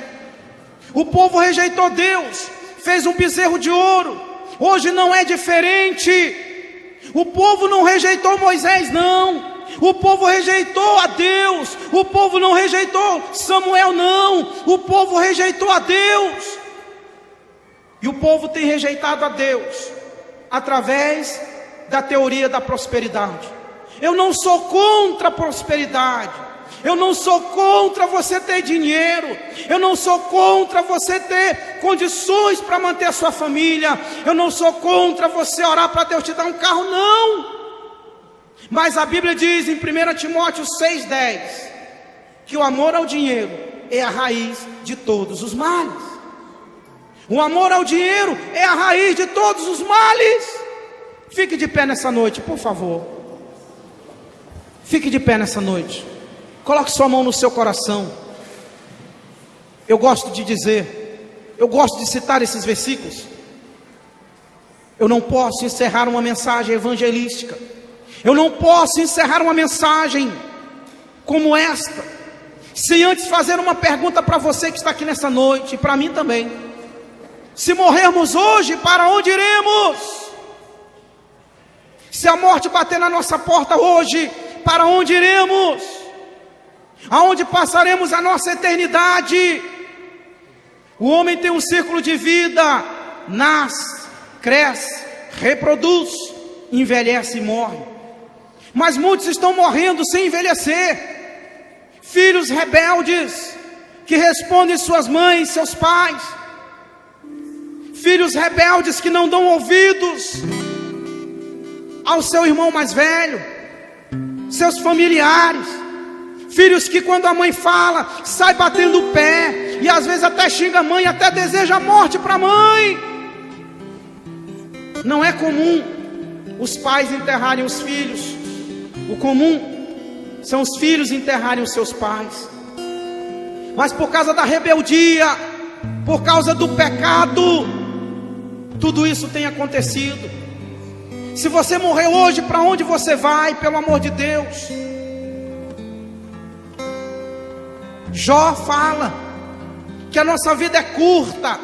o povo rejeitou Deus, fez um bezerro de ouro. Hoje não é diferente. O povo não rejeitou Moisés, não. O povo rejeitou a Deus. O povo não rejeitou Samuel, não. O povo rejeitou a Deus. E o povo tem rejeitado a Deus através da teoria da prosperidade. Eu não sou contra a prosperidade. Eu não sou contra você ter dinheiro. Eu não sou contra você ter condições para manter a sua família. Eu não sou contra você orar para Deus te dar um carro, não. Mas a Bíblia diz em 1 Timóteo 6,10 que o amor ao dinheiro é a raiz de todos os males. O amor ao dinheiro é a raiz de todos os males. Fique de pé nessa noite, por favor. Fique de pé nessa noite. Coloque sua mão no seu coração. Eu gosto de dizer, eu gosto de citar esses versículos. Eu não posso encerrar uma mensagem evangelística. Eu não posso encerrar uma mensagem como esta, sem antes fazer uma pergunta para você que está aqui nessa noite, e para mim também. Se morrermos hoje, para onde iremos? Se a morte bater na nossa porta hoje, para onde iremos? Aonde passaremos a nossa eternidade? O homem tem um ciclo de vida: nasce, cresce, reproduz, envelhece e morre. Mas muitos estão morrendo sem envelhecer. Filhos rebeldes que respondem suas mães, seus pais. Filhos rebeldes que não dão ouvidos ao seu irmão mais velho, seus familiares. Filhos que quando a mãe fala, sai batendo o pé, e às vezes até xinga a mãe, até deseja a morte para a mãe. Não é comum os pais enterrarem os filhos. O comum são os filhos enterrarem os seus pais. Mas por causa da rebeldia, por causa do pecado, tudo isso tem acontecido. Se você morrer hoje, para onde você vai, pelo amor de Deus? Jó fala que a nossa vida é curta,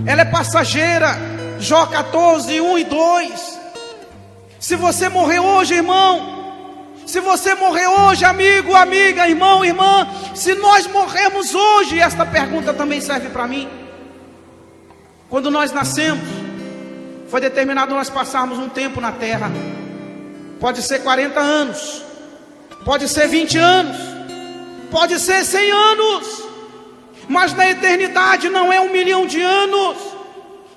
ela é passageira. Jó 14, 1 e 2. Se você morrer hoje, irmão, se você morrer hoje, amigo, amiga, irmão, irmã, se nós morrermos hoje, esta pergunta também serve para mim. Quando nós nascemos, foi determinado nós passarmos um tempo na terra. Pode ser 40 anos, pode ser 20 anos, pode ser 100 anos, mas na eternidade não é 1 milhão de anos,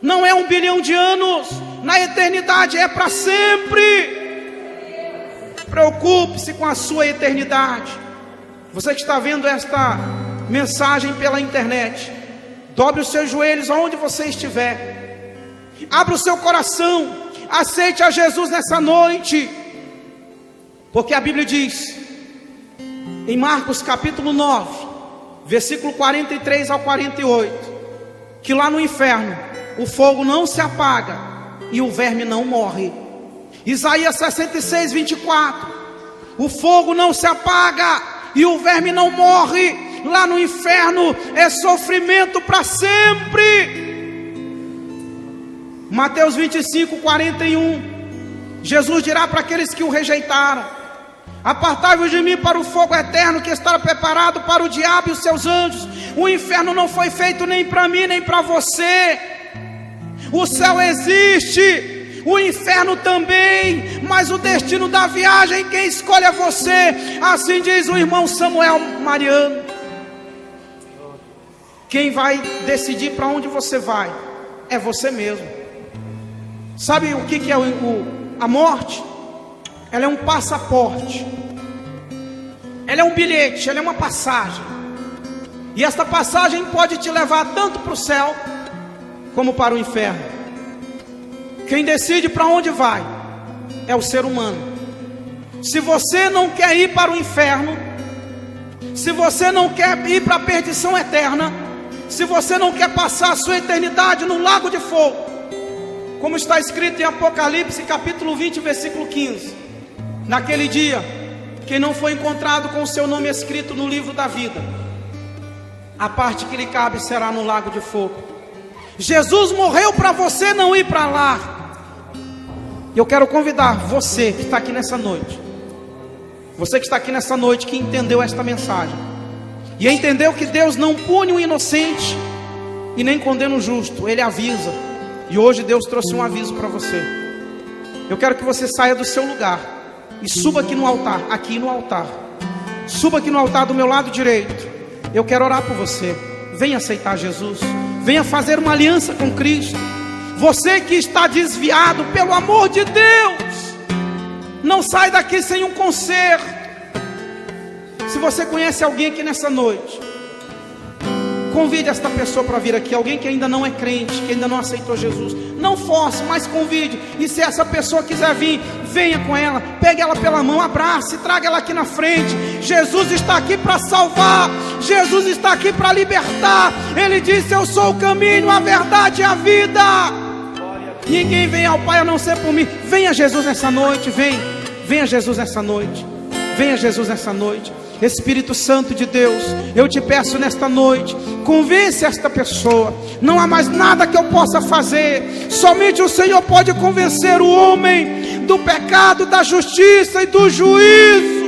não é 1 bilhão de anos. Na eternidade é para sempre. Preocupe-se com a sua eternidade. Você que está vendo esta mensagem pela internet, dobre os seus joelhos aonde você estiver. Abra o seu coração, aceite a Jesus nessa noite, porque a Bíblia diz em Marcos capítulo 9, versículo 43 ao 48, que lá no inferno o fogo não se apaga e o verme não morre. Isaías 66, 24, o fogo não se apaga e o verme não morre. Lá no inferno é sofrimento para sempre. Mateus 25, 41, Jesus dirá para aqueles que o rejeitaram: apartai-vos de mim para o fogo eterno que está preparado para o diabo e os seus anjos. O inferno não foi feito nem para mim nem para você. O céu existe, o inferno também, mas o destino da viagem quem escolhe é você. Assim diz o irmão Samuel Mariano. Quem vai decidir para onde você vai é você mesmo. Sabe o que é a morte? Ela é um passaporte, ela é um bilhete, ela é uma passagem. E esta passagem pode te levar tanto para o céu como para o inferno. Quem decide para onde vai é o ser humano. Se você não quer ir para o inferno, se você não quer ir para a perdição eterna, se você não quer passar a sua eternidade no lago de fogo, como está escrito em Apocalipse capítulo 20, versículo 15, naquele dia, quem não foi encontrado com o seu nome escrito no livro da vida, a parte que lhe cabe será no lago de fogo. Jesus morreu para você não ir para lá. Eu quero convidar você que está aqui nessa noite, Você que está aqui nessa noite, que entendeu esta mensagem e entendeu que Deus não pune o inocente e nem condena o justo, Ele avisa. E hoje Deus trouxe um aviso para você. Eu quero que você saia do seu lugar e suba aqui no altar, suba aqui no altar do meu lado direito. Eu quero orar por você. Venha aceitar Jesus, venha fazer uma aliança com Cristo. Você que está desviado, pelo amor de Deus, não sai daqui sem um conserto. Se você conhece alguém aqui nessa noite, convide esta pessoa para vir aqui. Alguém que ainda não é crente, que ainda não aceitou Jesus, não force, mas convide. E se essa pessoa quiser vir, venha com ela, pegue ela pela mão, abrace, traga ela aqui na frente. Jesus está aqui para salvar, Jesus está aqui para libertar. Ele disse: eu sou o caminho, a verdade e a vida. Ninguém vem ao Pai a não ser por mim. Venha Jesus nessa noite, venha Jesus nessa noite, venha Jesus nessa noite. Espírito Santo de Deus, eu te peço nesta noite, convence esta pessoa. Não há mais nada que eu possa fazer, somente o Senhor pode convencer o homem do pecado, da justiça e do juízo.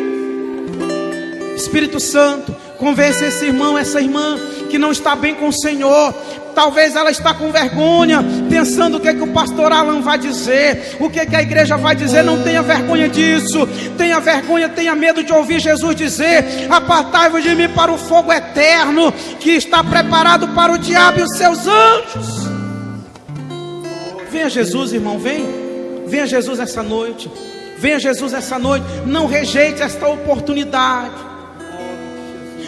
Espírito Santo, convence esse irmão, essa irmã que não está bem com o Senhor. Talvez ela está com vergonha, pensando o que o pastor Alan vai dizer, o que a igreja vai dizer. Não tenha vergonha disso. Tenha vergonha, tenha medo de ouvir Jesus dizer: apartai-vos de mim para o fogo eterno, que está preparado para o diabo e os seus anjos. Venha Jesus, irmão, venha Jesus essa noite. Venha Jesus essa noite. Não rejeite esta oportunidade.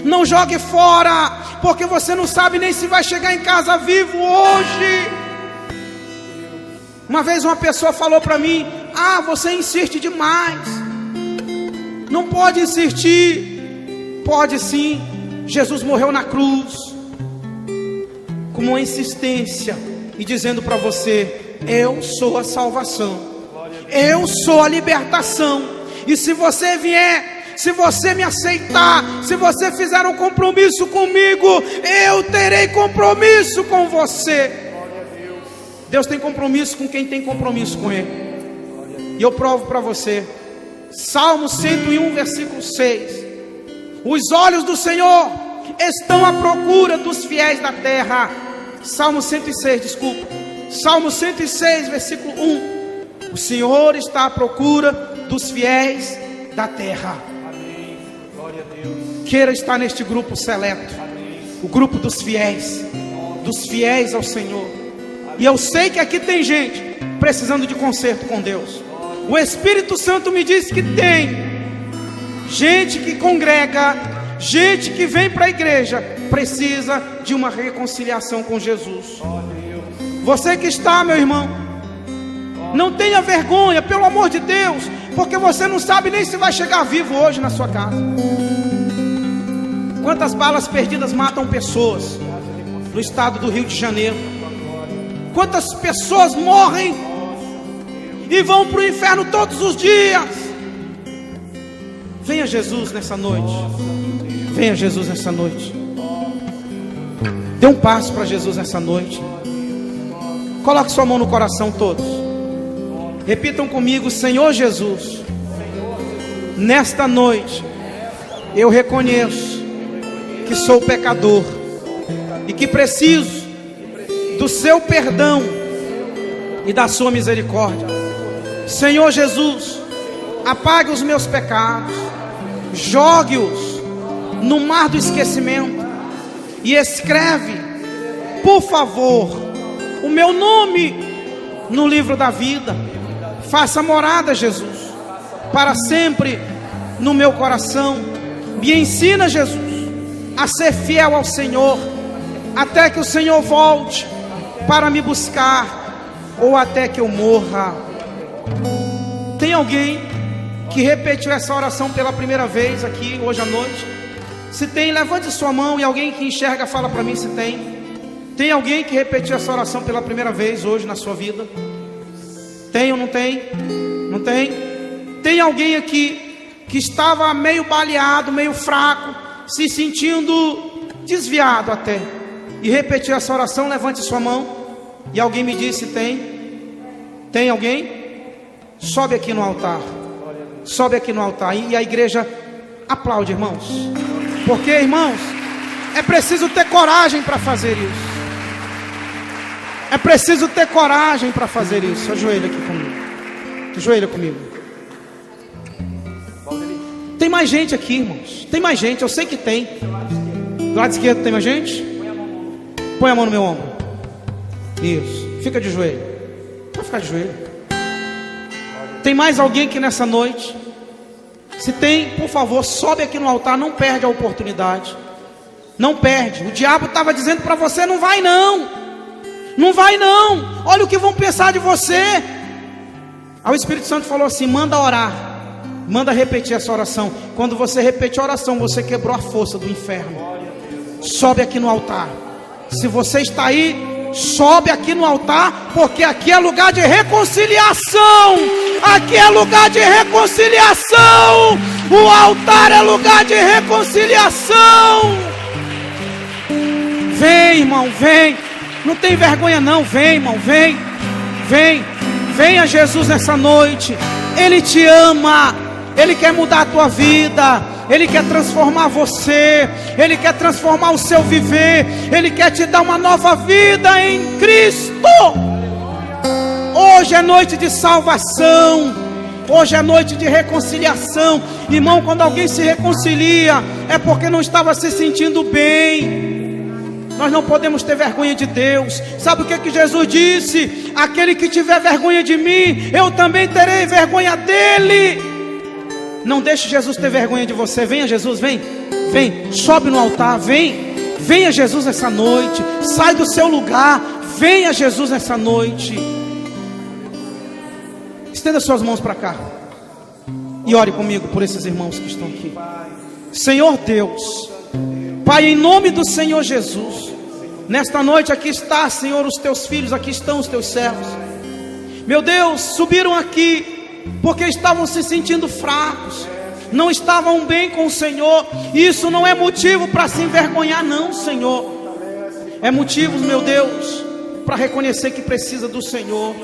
Não jogue fora, porque você não sabe nem se vai chegar em casa vivo hoje. Uma vez uma pessoa falou para mim: ah, você insiste demais. Não pode insistir. Pode sim. Jesus morreu na cruz com uma insistência e dizendo para você: eu sou a salvação, eu sou a libertação. E se você vier, se você me aceitar, se você fizer um compromisso comigo, eu terei compromisso com você. Deus tem compromisso com quem tem compromisso com Ele. E eu provo para você. Salmo 101, versículo 6. Os olhos do Senhor estão à procura dos fiéis da terra. Salmo 106, desculpa. Salmo 106, versículo 1. O Senhor está à procura dos fiéis da terra. Queira estar neste grupo seleto, o grupo dos fiéis ao Senhor. E eu sei que aqui tem gente precisando de conserto com Deus. O Espírito Santo me disse que tem gente que congrega, gente que vem para a igreja, precisa de uma reconciliação com Jesus. Você que está, meu irmão, não tenha vergonha, pelo amor de Deus, porque você não sabe nem se vai chegar vivo hoje na sua casa. Quantas balas perdidas matam pessoas no estado do Rio de Janeiro? Quantas pessoas morrem e vão para o inferno todos os dias? Venha Jesus nessa noite. Venha Jesus nessa noite. Dê um passo para Jesus nessa noite. Coloque sua mão no coração, todos. Repitam comigo: Senhor Jesus, nesta noite eu reconheço que sou pecador e que preciso do seu perdão e da sua misericórdia. Senhor Jesus, apague os meus pecados, jogue-os no mar do esquecimento e escreve, por favor, o meu nome no livro da vida. Faça morada, Jesus, para sempre no meu coração. Me ensina, Jesus, a ser fiel ao Senhor, até que o Senhor volte para me buscar, ou até que eu morra. Tem alguém que repetiu essa oração pela primeira vez aqui hoje à noite? Se tem, levante sua mão. E alguém que enxerga, fala para mim se tem. Tem alguém que repetiu essa oração pela primeira vez hoje na sua vida? Tem ou não tem? Não tem? Tem alguém aqui que estava meio baleado, meio fraco, se sentindo desviado até, e repetiu essa oração? Levante sua mão. E alguém me disse: tem? Tem alguém? Sobe aqui no altar. sobe aqui no altar. E a igreja aplaude, irmãos. Porque, irmãos, é preciso ter coragem para fazer isso. É preciso ter coragem para fazer isso. Ajoelha aqui comigo. Ajoelha comigo. Tem mais gente aqui, irmãos. Tem mais gente, eu sei que tem. Do lado esquerdo tem mais gente? Põe a mão no meu ombro. Isso. Fica de joelho. Vai ficar de joelho. Tem mais alguém aqui nessa noite? Se tem, por favor, sobe aqui no altar. Não perde a oportunidade. Não perde. O diabo estava dizendo para você: não vai não. Não vai não. Olha o que vão pensar de você. Aí o Espírito Santo falou assim: manda orar. Manda repetir essa oração. Quando você repetir a oração, você quebrou a força do inferno. Sobe aqui no altar. Se você está aí, sobe aqui no altar, porque aqui é lugar de reconciliação. Aqui é lugar de reconciliação. O altar é lugar de reconciliação. Vem, irmão, vem. Não tem vergonha não, vem, irmão, vem. Vem, venha Jesus nessa noite. Ele te ama. Ele quer mudar a tua vida. Ele quer transformar você. Ele quer transformar o seu viver. Ele quer te dar uma nova vida em Cristo. Hoje é noite de salvação. Hoje é noite de reconciliação. Irmão, quando alguém se reconcilia, é porque não estava se sentindo bem. Nós não podemos ter vergonha de Deus. Sabe o que Jesus disse? Aquele que tiver vergonha de mim, eu também terei vergonha dele. Não deixe Jesus ter vergonha de você. Venha Jesus, vem. Vem, sobe no altar, vem. Venha Jesus nessa noite. Sai do seu lugar. Venha Jesus nessa noite. Estenda suas mãos para cá. E ore comigo por esses irmãos que estão aqui. Senhor Deus, Pai, em nome do Senhor Jesus, nesta noite aqui está, Senhor, os teus filhos, aqui estão os teus servos. Meu Deus, subiram aqui porque estavam se sentindo fracos, não estavam bem com o Senhor. Isso não é motivo para se envergonhar não, Senhor. É motivo, meu Deus, para reconhecer que precisa do Senhor.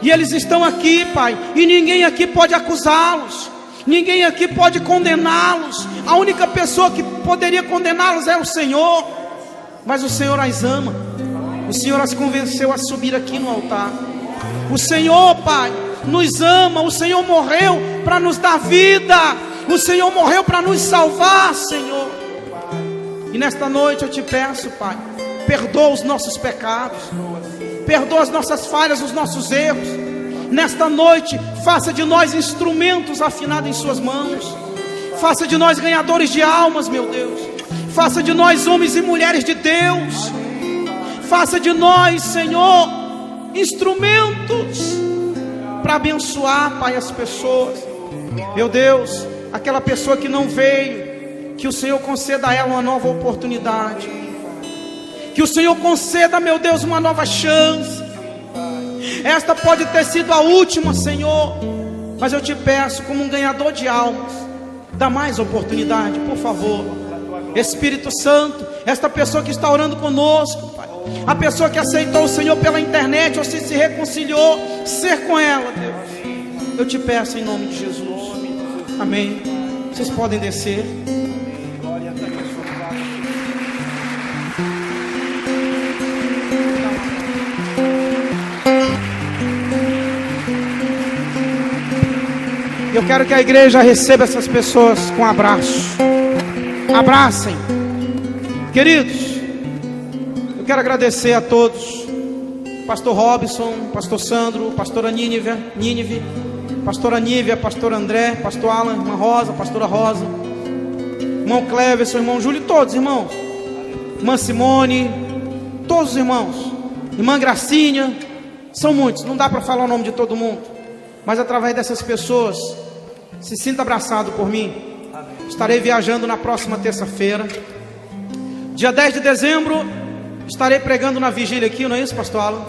E eles estão aqui, Pai, e ninguém aqui pode acusá-los. Ninguém aqui pode condená-los. A única pessoa que poderia condená-los é o Senhor. Mas o Senhor as ama. O Senhor as convenceu a subir aqui no altar. O Senhor, Pai, nos ama. O Senhor morreu para nos dar vida. O Senhor morreu para nos salvar, Senhor. E nesta noite eu te peço, Pai, perdoa os nossos pecados, perdoa as nossas falhas, os nossos erros. Nesta noite, faça de nós instrumentos afinados em suas mãos. Faça de nós ganhadores de almas, meu Deus. Faça de nós homens e mulheres de Deus. Faça de nós, Senhor, instrumentos para abençoar, Pai, as pessoas. Meu Deus, aquela pessoa que não veio, que o Senhor conceda a ela uma nova oportunidade. Que o Senhor conceda, meu Deus, uma nova chance. Esta pode ter sido a última, Senhor, mas eu te peço, como um ganhador de almas, dá mais oportunidade, por favor. Espírito Santo, esta pessoa que está orando conosco, Pai, a pessoa que aceitou o Senhor pela internet ou se reconciliou, ser com ela, Deus. Eu te peço em nome de Jesus. Amém. Vocês podem descer. Eu quero que a igreja receba essas pessoas com abraço. Abracem. Queridos, eu quero agradecer a todos. Pastor Robson, Pastor Sandro, Pastora Nínive, Pastora Nívia, Pastor André, Pastor Alan, Irmã Rosa, Pastora Rosa, Irmão Cleverson, Irmão Júlio, todos irmãos. Irmã Simone, todos os irmãos. Irmã Gracinha, são muitos, não dá para falar o nome de todo mundo. Mas através dessas pessoas, se sinta abraçado por mim. Estarei viajando na próxima terça-feira. Dia 10 de dezembro, estarei pregando na vigília aqui, não é isso, pastor Alan?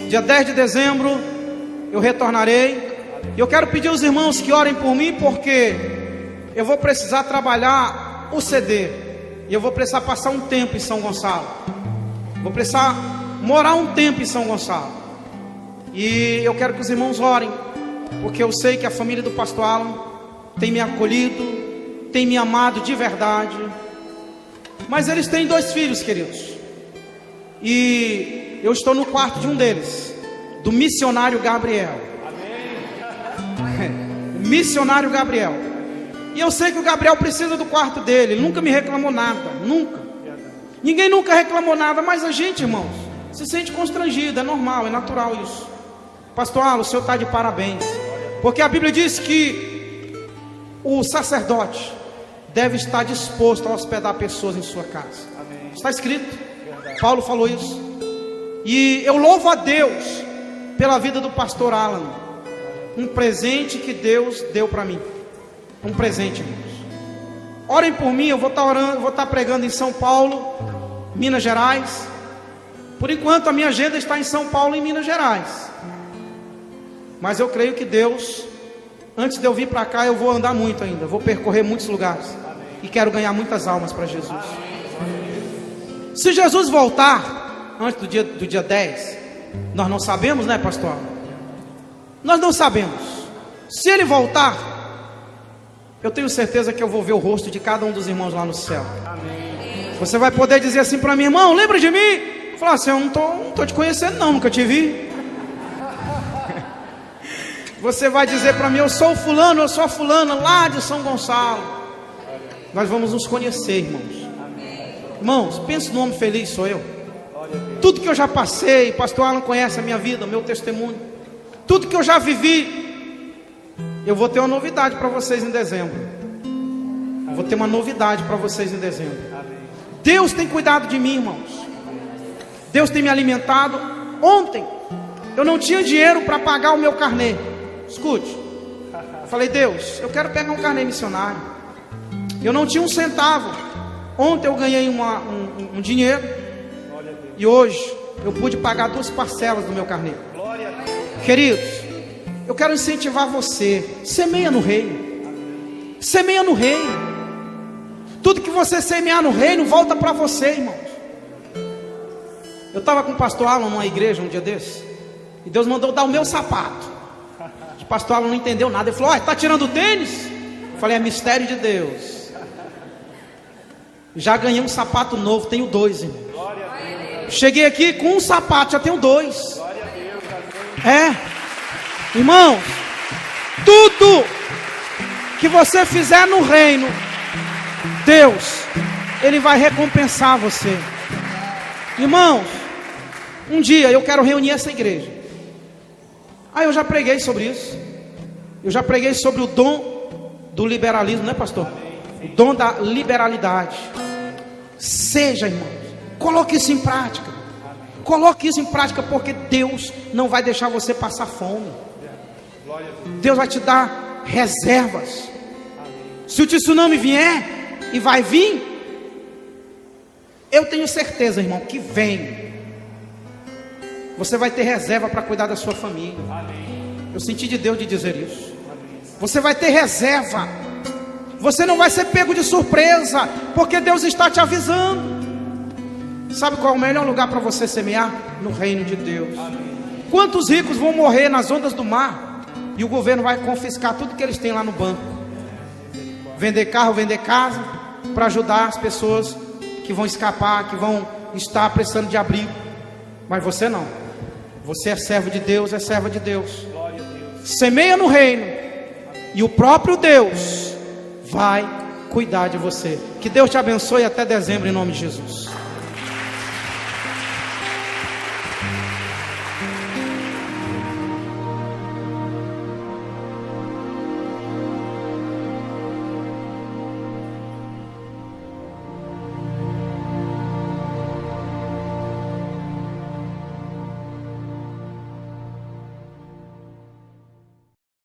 Dia 10 de dezembro, eu retornarei. E eu quero pedir aos irmãos que orem por mim, porque eu vou precisar trabalhar o CD. E eu vou precisar passar um tempo em São Gonçalo. Vou precisar morar um tempo em São Gonçalo. E eu quero que os irmãos orem, porque eu sei que a família do pastor Alan tem me acolhido, tem me amado de verdade. Mas eles têm 2 filhos, queridos. E eu estou no quarto de um deles, do missionário Gabriel. Missionário Gabriel. E eu sei que o Gabriel precisa do quarto dele. Ele nunca me reclamou nada, nunca. Ninguém nunca reclamou nada, mas a gente, irmãos, se sente constrangido, é normal, é natural isso. Pastor Alan, o senhor está de parabéns, porque a Bíblia diz que o sacerdote deve estar disposto a hospedar pessoas em sua casa. Está escrito, Paulo falou isso. E eu louvo a Deus pela vida do pastor Alan, um presente que Deus deu para mim, um presente, irmãos. Orem por mim, eu vou estar orando, vou estar pregando em São Paulo, Minas Gerais. Por enquanto a minha agenda está em São Paulo e Minas Gerais. Mas eu creio que Deus, antes de eu vir para cá, eu vou andar muito ainda, vou percorrer muitos lugares. E quero ganhar muitas almas para Jesus. Se Jesus voltar antes do dia 10, nós não sabemos, né, pastor? Nós não sabemos. Se ele voltar, eu tenho certeza que eu vou ver o rosto de cada um dos irmãos lá no céu. Você vai poder dizer assim para mim: irmão, lembra de mim? Falar assim: eu não estou te conhecendo não, nunca te vi. Você vai dizer para mim: eu sou fulano, eu sou a fulana lá de São Gonçalo. Nós vamos nos conhecer, irmãos. Irmãos, pense no homem feliz, sou eu. Tudo que eu já passei, pastor Alan conhece a minha vida, o meu testemunho. Tudo que eu já vivi, eu vou ter uma novidade para vocês em dezembro. Eu vou ter uma novidade para vocês em dezembro. Deus tem cuidado de mim, irmãos. Deus tem me alimentado. Ontem eu não tinha dinheiro para pagar o meu carnê. Escute, falei: Deus, eu quero pegar um carnê missionário. Eu não tinha um centavo. Ontem eu ganhei um dinheiro. E hoje eu pude pagar 2 parcelas do meu carnê. Queridos, eu quero incentivar você: semeia no reino. Semeia no reino. Tudo que você semear no reino volta para você, irmãos. Eu estava com o pastor Alan numa igreja um dia desse, e Deus mandou dar o meu sapato. O pastor Alan não entendeu nada. Ele falou: está tirando o tênis? Eu falei: é mistério de Deus. Já ganhei um sapato novo, tenho 2, irmãos. Cheguei aqui com um sapato, já tenho 2. Irmãos, tudo que você fizer no reino, Deus, Ele vai recompensar você. Irmãos, um dia eu quero reunir essa igreja. Eu já preguei sobre isso. Eu já preguei sobre o dom do liberalismo, né, pastor? O dom da liberalidade. Seja, irmãos, coloque isso em prática. Coloque isso em prática, porque Deus não vai deixar você passar fome. Deus vai te dar reservas. Se o tsunami vier, e vai vir, eu tenho certeza, irmão, que vem. Você vai ter reserva para cuidar da sua família. Eu senti de Deus de dizer isso. Você vai ter reserva. Você não vai ser pego de surpresa, porque Deus está te avisando. Sabe qual é o melhor lugar para você semear? No reino de Deus. Quantos ricos vão morrer nas ondas do mar, e o governo vai confiscar tudo que eles têm lá no banco? Vender carro, vender casa, para ajudar as pessoas que vão escapar, que vão estar precisando de abrigo. Mas você não. Você é servo de Deus, é serva de Deus. Semeia no reino, e o próprio Deus vai cuidar de você. Que Deus te abençoe até dezembro, em nome de Jesus.